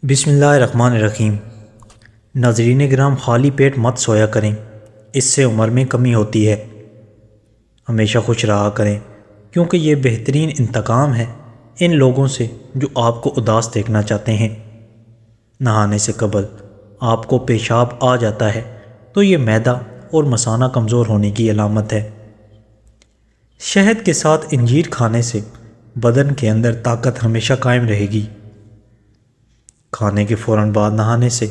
بسم اللہ الرحمن الرحیم۔ ناظرین کرام، خالی پیٹ مت سویا کریں، اس سے عمر میں کمی ہوتی ہے۔ ہمیشہ خوش رہا کریں، کیونکہ یہ بہترین انتقام ہے ان لوگوں سے جو آپ کو اداس دیکھنا چاہتے ہیں۔ نہانے سے قبل آپ کو پیشاب آ جاتا ہے تو یہ معدہ اور مثانہ کمزور ہونے کی علامت ہے۔ شہد کے ساتھ انجیر کھانے سے بدن کے اندر طاقت ہمیشہ قائم رہے گی۔ کھانے کے فوراً بعد نہانے سے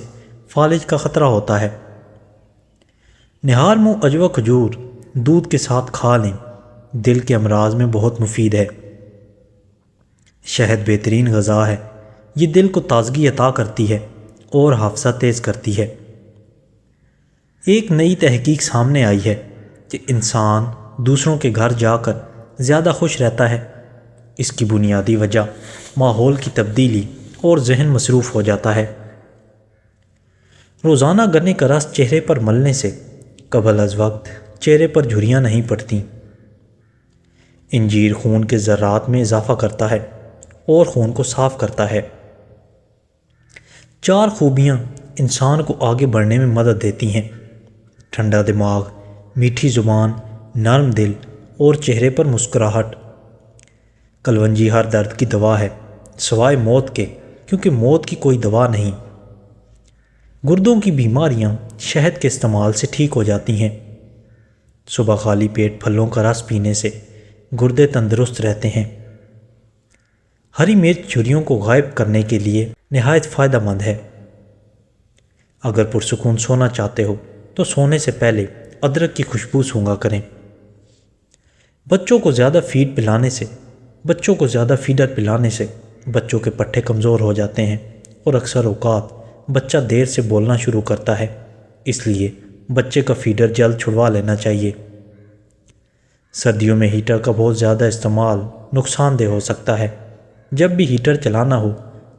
فالج کا خطرہ ہوتا ہے۔ نہار منہ عجوہ کھجور دودھ کے ساتھ کھا لیں، دل کے امراض میں بہت مفید ہے۔ شہد بہترین غذا ہے، یہ دل کو تازگی عطا کرتی ہے اور حافظہ تیز کرتی ہے۔ ایک نئی تحقیق سامنے آئی ہے کہ انسان دوسروں کے گھر جا کر زیادہ خوش رہتا ہے۔ اس کی بنیادی وجہ ماحول کی تبدیلی اور ذہن مصروف ہو جاتا ہے۔ روزانہ گنے کا رس چہرے پر ملنے سے قبل از وقت چہرے پر جھریاں نہیں پڑتیں۔ انجیر خون کے ذرات میں اضافہ کرتا ہے اور خون کو صاف کرتا ہے۔ 4 خوبیاں انسان کو آگے بڑھنے میں مدد دیتی ہیں: ٹھنڈا دماغ، میٹھی زبان، نرم دل اور چہرے پر مسکراہٹ۔ کلونجی ہر درد کی دوا ہے سوائے موت کے، کیونکہ موت کی کوئی دوا نہیں۔ گردوں کی بیماریاں شہد کے استعمال سے ٹھیک ہو جاتی ہیں۔ صبح خالی پیٹ پھلوں کا رس پینے سے گردے تندرست رہتے ہیں۔ ہری مرچ جھریوں کو غائب کرنے کے لیے نہایت فائدہ مند ہے۔ اگر پرسکون سونا چاہتے ہو تو سونے سے پہلے ادرک کی خوشبو سونگھا کریں۔ بچوں کو زیادہ فیڈر پلانے سے بچوں کے پٹھے کمزور ہو جاتے ہیں اور اکثر اوقات بچہ دیر سے بولنا شروع کرتا ہے، اس لیے بچے کا فیڈر جلد چھڑوا لینا چاہیے۔ سردیوں میں ہیٹر کا بہت زیادہ استعمال نقصان دہ ہو سکتا ہے۔ جب بھی ہیٹر چلانا ہو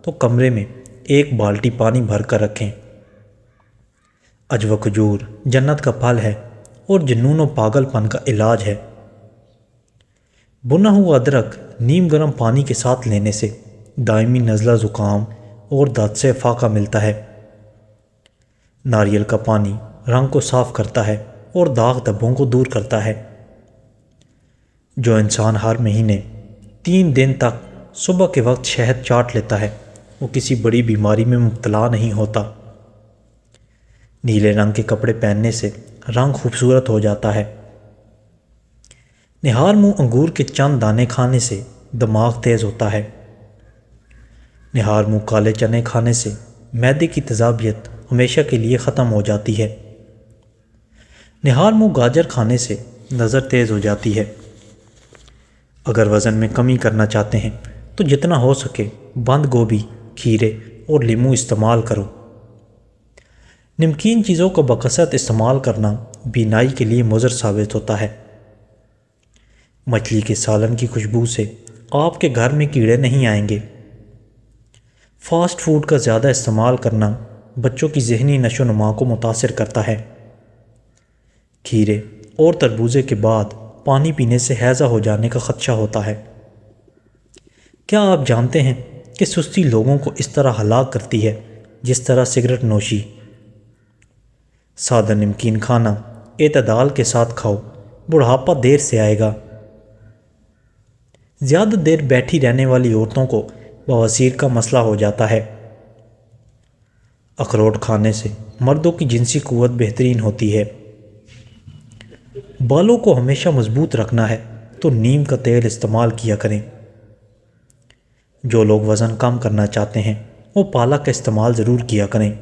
تو کمرے میں 1 بالٹی پانی بھر کر رکھیں۔ عجوہ کھجور جنت کا پھل ہے اور جنون و پاگل پن کا علاج ہے۔ بھنا ہوا ادرک نیم گرم پانی کے ساتھ لینے سے دائمی نزلہ زکام اور دانت سے فاقہ ملتا ہے۔ ناریل کا پانی رنگ کو صاف کرتا ہے اور داغ دھبوں کو دور کرتا ہے۔ جو انسان ہر مہینے 3 دن تک صبح کے وقت شہد چاٹ لیتا ہے وہ کسی بڑی بیماری میں مبتلا نہیں ہوتا۔ نیلے رنگ کے کپڑے پہننے سے رنگ خوبصورت ہو جاتا ہے۔ نہار منہ انگور کے چند دانے کھانے سے دماغ تیز ہوتا ہے۔ نہار منہ کالے چنے کھانے سے معدے کی تیزابیت ہمیشہ کے لیے ختم ہو جاتی ہے۔ نہار منہ گاجر کھانے سے نظر تیز ہو جاتی ہے۔ اگر وزن میں کمی کرنا چاہتے ہیں تو جتنا ہو سکے بند گوبھی، کھیرے اور لیموں استعمال کرو۔ نمکین چیزوں کا بکثرت استعمال کرنا بینائی کے لیے مضر ثابت ہوتا ہے۔ مچھلی کے سالن کی خوشبو سے آپ کے گھر میں کیڑے نہیں آئیں گے۔ فاسٹ فوڈ کا زیادہ استعمال کرنا بچوں کی ذہنی نشو و نما کو متاثر کرتا ہے۔ کھیرے اور تربوزے کے بعد پانی پینے سے ہیضہ ہو جانے کا خدشہ ہوتا ہے۔ کیا آپ جانتے ہیں کہ سستی لوگوں کو اس طرح ہلاک کرتی ہے جس طرح سگریٹ نوشی؟ سادہ نمکین کھانا اعتدال کے ساتھ کھاؤ، بڑھاپا دیر سے آئے گا۔ زیادہ دیر بیٹھی رہنے والی عورتوں کو بواسیر کا مسئلہ ہو جاتا ہے۔ اخروٹ کھانے سے مردوں کی جنسی قوت بہترین ہوتی ہے۔ بالوں کو ہمیشہ مضبوط رکھنا ہے تو نیم کا تیل استعمال کیا کریں۔ جو لوگ وزن کم کرنا چاہتے ہیں وہ پالک کا استعمال ضرور کیا کریں۔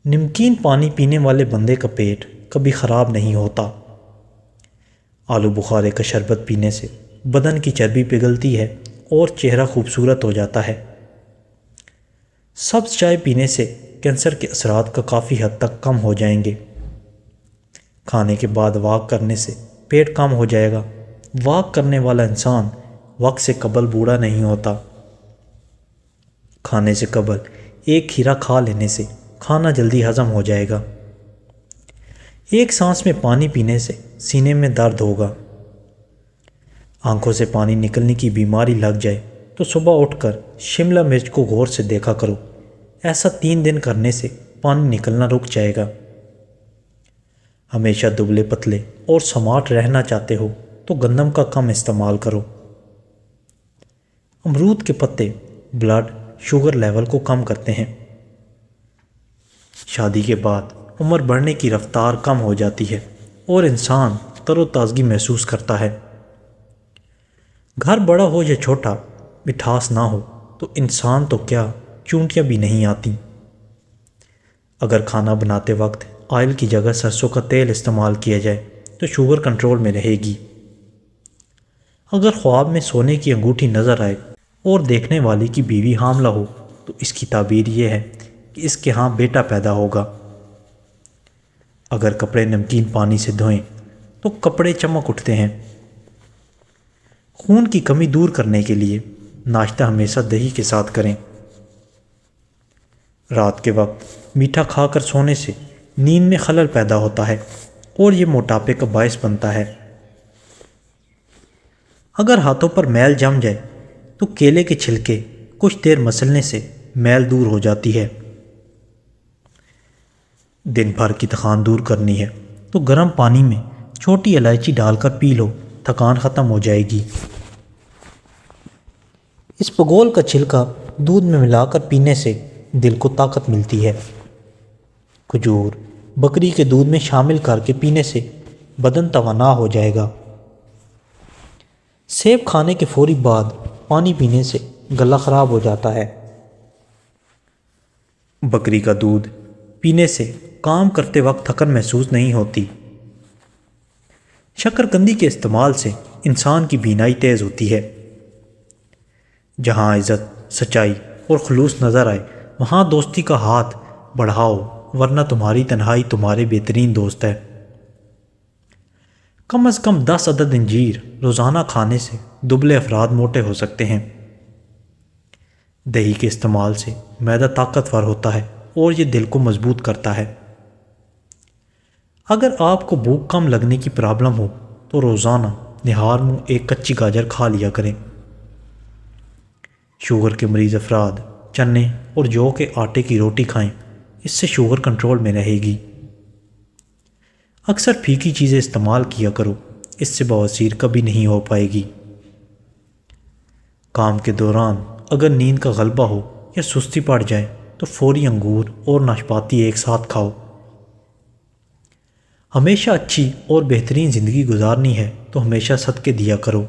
نمکین پانی پینے والے بندے کا پیٹ کبھی خراب نہیں ہوتا۔ آلو بخارے کا شربت پینے سے بدن کی چربی پگھلتی ہے اور چہرہ خوبصورت ہو جاتا ہے۔ سبز چائے پینے سے کینسر کے اثرات کا کافی حد تک کم ہو جائیں گے۔ کھانے کے بعد واک کرنے سے پیٹ کم ہو جائے گا۔ واک کرنے والا انسان وقت سے قبل بوڑھا نہیں ہوتا۔ کھانے سے قبل 1 کھیرا کھا لینے سے کھانا جلدی ہضم ہو جائے گا۔ 1 سانس میں پانی پینے سے سینے میں درد ہوگا۔ آنکھوں سے پانی نکلنے کی بیماری لگ جائے تو صبح اٹھ کر شملہ مرچ کو غور سے دیکھا کرو، ایسا 3 دن کرنے سے پانی نکلنا رک جائے گا۔ ہمیشہ دبلے پتلے اور سمارٹ رہنا چاہتے ہو تو گندم کا کم استعمال کرو۔ امرود کے پتے بلڈ شوگر لیول کو کم کرتے ہیں۔ شادی کے بعد عمر بڑھنے کی رفتار کم ہو جاتی ہے اور انسان تر و تازگی محسوس کرتا ہے۔ گھر بڑا ہو یا چھوٹا، مٹھاس نہ ہو تو انسان تو کیا چونٹیاں بھی نہیں آتی۔ اگر کھانا بناتے وقت آئل کی جگہ سرسوں کا تیل استعمال کیا جائے تو شوگر کنٹرول میں رہے گی۔ اگر خواب میں سونے کی انگوٹھی نظر آئے اور دیکھنے والی کی بیوی حاملہ ہو تو اس کی تعبیر یہ ہے کہ اس کے ہاں بیٹا پیدا ہوگا۔ اگر کپڑے نمکین پانی سے دھوئیں تو کپڑے چمک اٹھتے ہیں۔ خون کی کمی دور کرنے کے لیے ناشتہ ہمیشہ دہی کے ساتھ کریں۔ رات کے وقت میٹھا کھا کر سونے سے نیند میں خلل پیدا ہوتا ہے اور یہ موٹاپے کا باعث بنتا ہے۔ اگر ہاتھوں پر میل جم جائے تو کیلے کے چھلکے کچھ دیر مسلنے سے میل دور ہو جاتی ہے۔ دن بھر کی تھکان دور کرنی ہے تو گرم پانی میں چھوٹی الائچی ڈال کر پی لو، تھکان ختم ہو جائے گی۔ اس پگول کا چھلکا دودھ میں ملا کر پینے سے دل کو طاقت ملتی ہے۔ کھجور بکری کے دودھ میں شامل کر کے پینے سے بدن توانا ہو جائے گا۔ سیب کھانے کے فوری بعد پانی پینے سے گلا خراب ہو جاتا ہے۔ بکری کا دودھ پینے سے کام کرتے وقت تھکن محسوس نہیں ہوتی۔ شکرکندی کے استعمال سے انسان کی بینائی تیز ہوتی ہے۔ جہاں عزت، سچائی اور خلوص نظر آئے وہاں دوستی کا ہاتھ بڑھاؤ، ورنہ تمہاری تنہائی تمہارے بہترین دوست ہے۔ کم از کم 10 عدد انجیر روزانہ کھانے سے دبلے افراد موٹے ہو سکتے ہیں۔ دہی کے استعمال سے معدہ طاقتور ہوتا ہے اور یہ دل کو مضبوط کرتا ہے۔ اگر آپ کو بھوک کم لگنے کی پرابلم ہو تو روزانہ نہار منہ ایک کچی گاجر کھا لیا کریں۔ شوگر کے مریض افراد چنے اور جو کے آٹے کی روٹی کھائیں، اس سے شوگر کنٹرول میں رہے گی۔ اکثر پھیکی چیزیں استعمال کیا کرو، اس سے بواسیر کبھی نہیں ہو پائے گی۔ کام کے دوران اگر نیند کا غلبہ ہو یا سستی پڑ جائے تو فوری انگور اور ناشپاتی ایک ساتھ کھاؤ۔ ہمیشہ اچھی اور بہترین زندگی گزارنی ہے تو ہمیشہ صدقے دیا کرو۔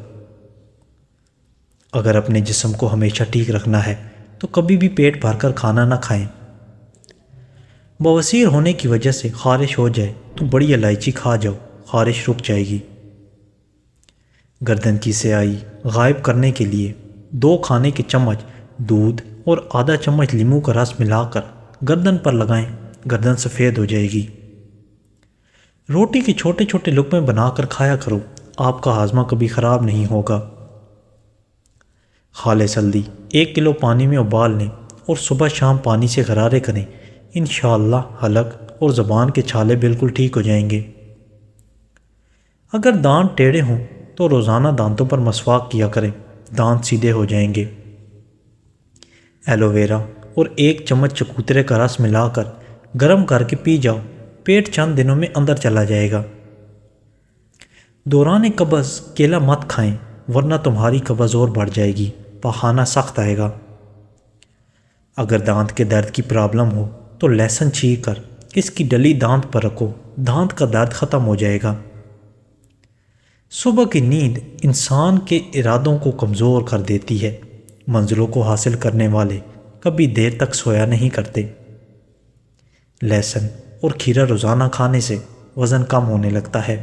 اگر اپنے جسم کو ہمیشہ ٹھیک رکھنا ہے تو کبھی بھی پیٹ بھر کر کھانا نہ کھائیں۔ بواسیر ہونے کی وجہ سے خارش ہو جائے تو بڑی الائچی کھا جاؤ، خارش رک جائے گی۔ گردن کی سیاہی غائب کرنے کے لیے 2 کھانے کے چمچ دودھ اور آدھا چمچ لیموں کا رس ملا کر گردن پر لگائیں، گردن سفید ہو جائے گی۔ روٹی کے چھوٹے چھوٹے لقمے بنا کر کھایا کرو، آپ کا ہاضمہ کبھی خراب نہیں ہوگا۔ خالص ہلدی 1 کلو پانی میں ابال لیں اور صبح شام پانی سے غرارے کریں، انشاءاللہ حلق اور زبان کے چھالے بالکل ٹھیک ہو جائیں گے۔ اگر دانت ٹیڑھے ہوں تو روزانہ دانتوں پر مسواک کیا کریں، دانت سیدھے ہو جائیں گے۔ ایلو ویرا اور 1 چمچ چکوترے کا رس ملا کر گرم کر کے پی جاؤ، پیٹ چند دنوں میں اندر چلا جائے گا۔ دوران قبض کیلا مت کھائیں ورنہ تمہاری قبض اور بڑھ جائے گی، پخانہ سخت آئے گا۔ اگر دانت کے درد کی پرابلم ہو تو لہسن چھیل کر اس کی ڈلی دانت پر رکھو، دانت کا درد ختم ہو جائے گا۔ صبح کی نیند انسان کے ارادوں کو کمزور کر دیتی ہے۔ منزلوں کو حاصل کرنے والے کبھی دیر تک سویا نہیں کرتے۔ لہسن اور کھیرا روزانہ کھانے سے وزن کم ہونے لگتا ہے۔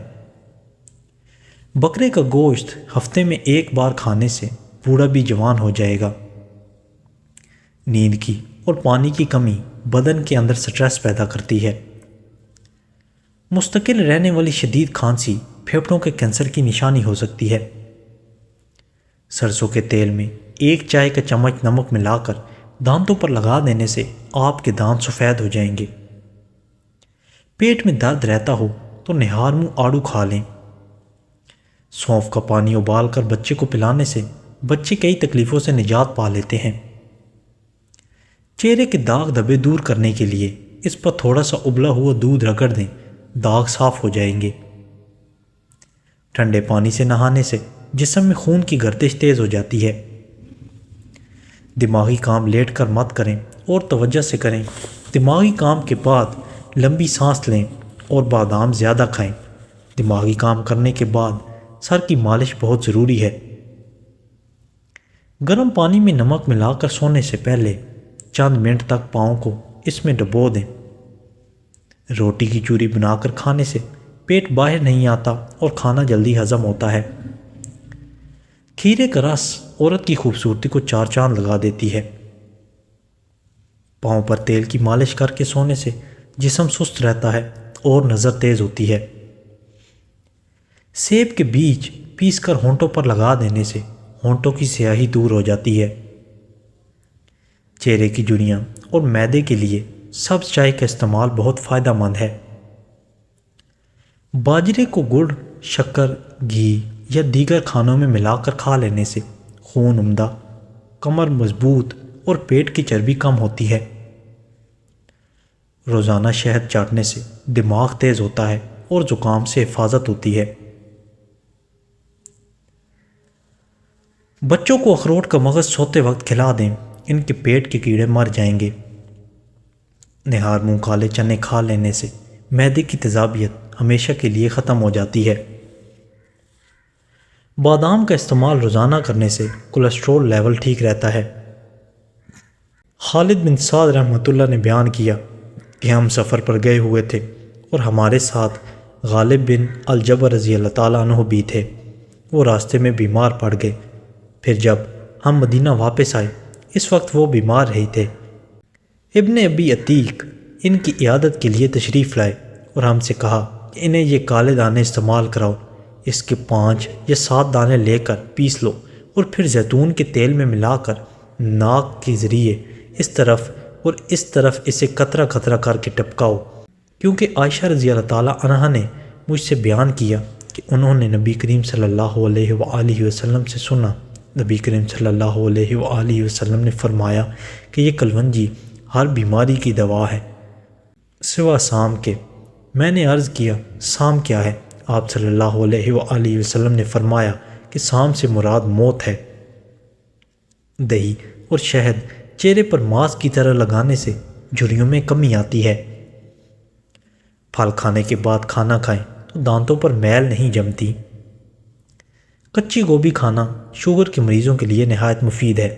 بکرے کا گوشت ہفتے میں 1 بار کھانے سے بوڑھا بھی جوان ہو جائے گا۔ نیند کی اور پانی کی کمی بدن کے اندر سٹریس پیدا کرتی ہے۔ مستقل رہنے والی شدید کھانسی پھیپھڑوں کے کینسر کی نشانی ہو سکتی ہے۔ سرسوں کے تیل میں 1 چائے کا چمچ نمک ملا کر دانتوں پر لگا دینے سے آپ کے دانت سفید ہو جائیں گے۔ پیٹ میں درد رہتا ہو تو نہار منہ آڑو کھا لیں۔ سونف کا پانی ابال کر بچے کو پلانے سے بچے کئی تکلیفوں سے نجات پا لیتے ہیں۔ چہرے کے داغ دھبے دور کرنے کے لیے اس پر تھوڑا سا ابلا ہوا دودھ رگڑ دیں، داغ صاف ہو جائیں گے۔ ٹھنڈے پانی سے نہانے سے جسم میں خون کی گردش تیز ہو جاتی ہے۔ دماغی کام لیٹ کر مت کریں اور توجہ سے کریں۔ دماغی کام کے بعد لمبی سانس لیں اور بادام زیادہ کھائیں۔ دماغی کام کرنے کے بعد سر کی مالش بہت ضروری ہے۔ گرم پانی میں نمک ملا کر سونے سے پہلے چند منٹ تک پاؤں کو اس میں ڈبو دیں۔ روٹی کی چوری بنا کر کھانے سے پیٹ باہر نہیں آتا اور کھانا جلدی ہضم ہوتا ہے۔ کھیرے کا رس عورت کی خوبصورتی کو چار چاند لگا دیتی ہے۔ پاؤں پر تیل کی مالش کر کے سونے سے جسم سست رہتا ہے اور نظر تیز ہوتی ہے۔ سیب کے بیج پیس کر ہونٹوں پر لگا دینے سے ہونٹوں کی سیاہی دور ہو جاتی ہے۔ چہرے کی جھریاں اور معدے کے لیے سبز چائے کا استعمال بہت فائدہ مند ہے۔ باجرے کو گڑ، شکر، گھی یا دیگر کھانوں میں ملا کر کھا لینے سے خون عمدہ، کمر مضبوط اور پیٹ کی چربی کم ہوتی ہے۔ روزانہ شہد چاٹنے سے دماغ تیز ہوتا ہے اور زکام سے حفاظت ہوتی ہے۔ بچوں کو اخروٹ کا مغز سوتے وقت کھلا دیں، ان کے پیٹ کے کیڑے مر جائیں گے۔ نہار منہ کالے چنے کھا لینے سے معدے کی تیزابیت ہمیشہ کے لیے ختم ہو جاتی ہے۔ بادام کا استعمال روزانہ کرنے سے کولیسٹرول لیول ٹھیک رہتا ہے۔ خالد بن سعد رحمۃ اللہ نے بیان کیا کہ ہم سفر پر گئے ہوئے تھے اور ہمارے ساتھ غالب بن الجبر رضی اللہ تعالیٰ عنہ بھی تھے۔ وہ راستے میں بیمار پڑ گئے۔ پھر جب ہم مدینہ واپس آئے اس وقت وہ بیمار رہے تھے۔ ابن ابی عتیق ان کی عیادت کے لیے تشریف لائے اور ہم سے کہا کہ انہیں یہ کالے دانے استعمال کراؤ۔ اس کے 5 یا 7 دانے لے کر پیس لو اور پھر زیتون کے تیل میں ملا کر ناک کے ذریعے اس طرف اور اس طرف اسے قطرہ قطرہ کر کے ٹپکاؤ، کیونکہ عائشہ رضی اللہ تعالیٰ عنہا نے مجھ سے بیان کیا کہ انہوں نے نبی کریم صلی اللہ علیہ وآلہ وسلم سے سنا۔ نبی کریم صلی اللہ علیہ وآلہ وسلم نے فرمایا کہ یہ کلونجی ہر بیماری کی دوا ہے سوا سام کے۔ میں نے عرض کیا سام کیا ہے؟ آپ صلی اللہ علیہ وآلہ وسلم نے فرمایا کہ سام سے مراد موت ہے۔ دہی اور شہد چہرے پر ماسک کی طرح لگانے سے جھریوں میں کمی آتی ہے۔ پھل کھانے کے بعد کھانا کھائیں تو دانتوں پر میل نہیں جمتی۔ کچی گوبھی کھانا شوگر کے مریضوں کے لیے نہایت مفید ہے۔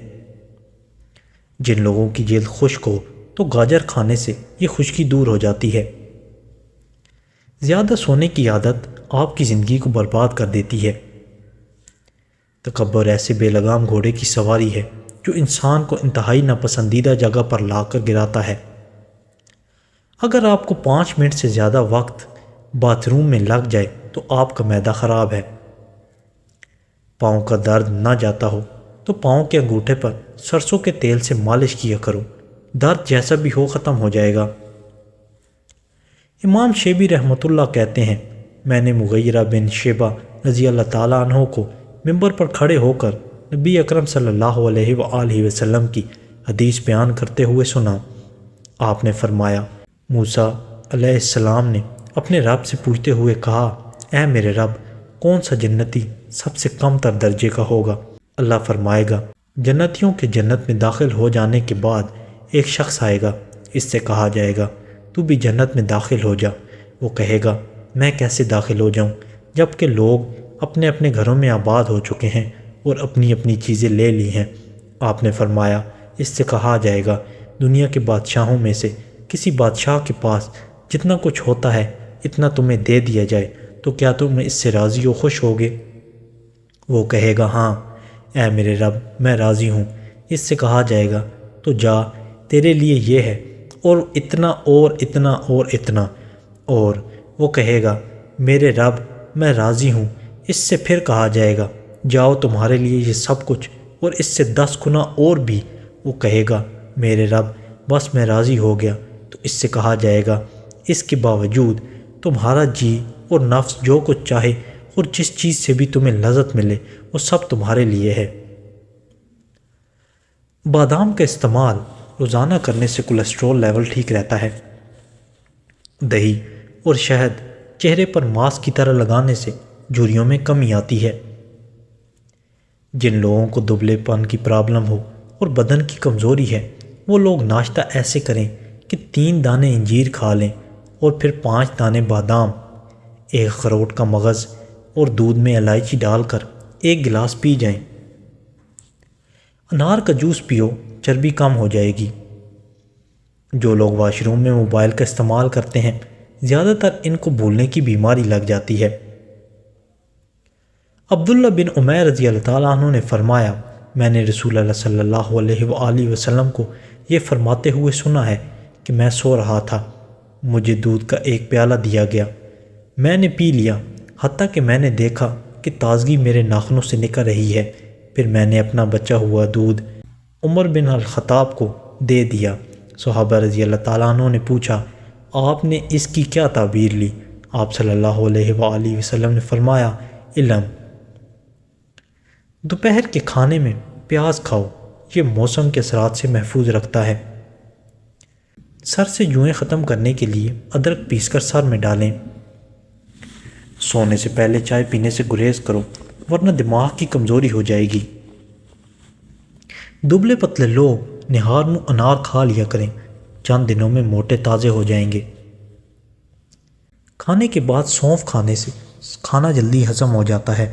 جن لوگوں کی جلد خشک ہو تو گاجر کھانے سے یہ خشکی دور ہو جاتی ہے۔ زیادہ سونے کی عادت آپ کی زندگی کو برباد کر دیتی ہے۔ تکبر ایسے بے لگام گھوڑے کی سواری ہے جو انسان کو انتہائی ناپسندیدہ جگہ پر لا کر گراتا ہے۔ اگر آپ کو 5 منٹ سے زیادہ وقت باتھ روم میں لگ جائے تو آپ کا معدہ خراب ہے۔ پاؤں کا درد نہ جاتا ہو تو پاؤں کے انگوٹھے پر سرسوں کے تیل سے مالش کیا کرو، درد جیسا بھی ہو ختم ہو جائے گا۔ امام شیبی رحمۃ اللہ کہتے ہیں میں نے مغیرہ بن شیبہ رضی اللہ تعالیٰ عنہ کو ممبر پر کھڑے ہو کر نبی اکرم صلی اللہ علیہ وآلہ وسلم کی حدیث بیان کرتے ہوئے سنا۔ آپ نے فرمایا موسیٰ علیہ السلام نے اپنے رب سے پوچھتے ہوئے کہا اے میرے رب، کون سا جنتی سب سے کم تر درجے کا ہوگا؟ اللہ فرمائے گا جنتیوں کے جنت میں داخل ہو جانے کے بعد ایک شخص آئے گا، اس سے کہا جائے گا تو بھی جنت میں داخل ہو جا۔ وہ کہے گا میں کیسے داخل ہو جاؤں جب کہ لوگ اپنے اپنے گھروں میں آباد ہو چکے ہیں اور اپنی اپنی چیزیں لے لی ہیں۔ آپ نے فرمایا اس سے کہا جائے گا دنیا کے بادشاہوں میں سے کسی بادشاہ کے پاس جتنا کچھ ہوتا ہے اتنا تمہیں دے دیا جائے تو کیا تم اس سے راضی و خوش ہوگے؟ وہ کہے گا ہاں اے میرے رب میں راضی ہوں۔ اس سے کہا جائے گا تو جا، تیرے لیے یہ ہے اور اتنا اور اتنا اور اتنا۔ اور وہ کہے گا میرے رب میں راضی ہوں۔ اس سے پھر کہا جائے گا جاؤ، تمہارے لیے یہ سب کچھ اور اس سے 10 گنا اور بھی۔ وہ کہے گا میرے رب بس میں راضی ہو گیا۔ تو اس سے کہا جائے گا اس کے باوجود تمہارا جی اور نفس جو کچھ چاہے اور جس چیز سے بھی تمہیں لذت ملے وہ سب تمہارے لیے ہے۔ بادام کا استعمال روزانہ کرنے سے کولیسٹرول لیول ٹھیک رہتا ہے۔ دہی اور شہد چہرے پر ماسک کی طرح لگانے سے جھریوں میں کمی آتی ہے۔ جن لوگوں کو دبلے پن کی پرابلم ہو اور بدن کی کمزوری ہے، وہ لوگ ناشتہ ایسے کریں کہ 3 دانے انجیر کھا لیں اور پھر 5 دانے بادام، 1 اخروٹ کا مغز اور دودھ میں الائچی ڈال کر 1 گلاس پی جائیں۔ انار کا جوس پیو، چربی کم ہو جائے گی۔ جو لوگ واش روم میں موبائل کا استعمال کرتے ہیں، زیادہ تر ان کو بھولنے کی بیماری لگ جاتی ہے۔ عبداللہ بن عمیر رضی اللہ تعالیٰ عنہ نے فرمایا، میں نے رسول اللہ صلی اللہ علیہ وآلہ وسلم کو یہ فرماتے ہوئے سنا ہے کہ میں سو رہا تھا، مجھے دودھ کا 1 پیالہ دیا گیا، میں نے پی لیا، حتیٰ کہ میں نے دیکھا کہ تازگی میرے ناخنوں سے نکل رہی ہے، پھر میں نے اپنا بچا ہوا دودھ عمر بن الخطاب کو دے دیا۔ صحابہ رضی اللہ تعالیٰ عنہ نے پوچھا، آپ نے اس کی کیا تعبیر لی؟ آپ صلی اللہ علیہ وآلہ وسلم نے فرمایا، علم۔ دوپہر کے کھانے میں پیاز کھاؤ، یہ موسم کے اثرات سے محفوظ رکھتا ہے۔ سر سے جوئیں ختم کرنے کے لیے ادرک پیس کر سر میں ڈالیں۔ سونے سے پہلے چائے پینے سے گریز کرو، ورنہ دماغ کی کمزوری ہو جائے گی۔ دبلے پتلے لوگ نہار منہ انار کھا لیا کریں، چند دنوں میں موٹے تازے ہو جائیں گے۔ کھانے کے بعد سونف کھانے سے کھانا جلدی ہضم ہو جاتا ہے۔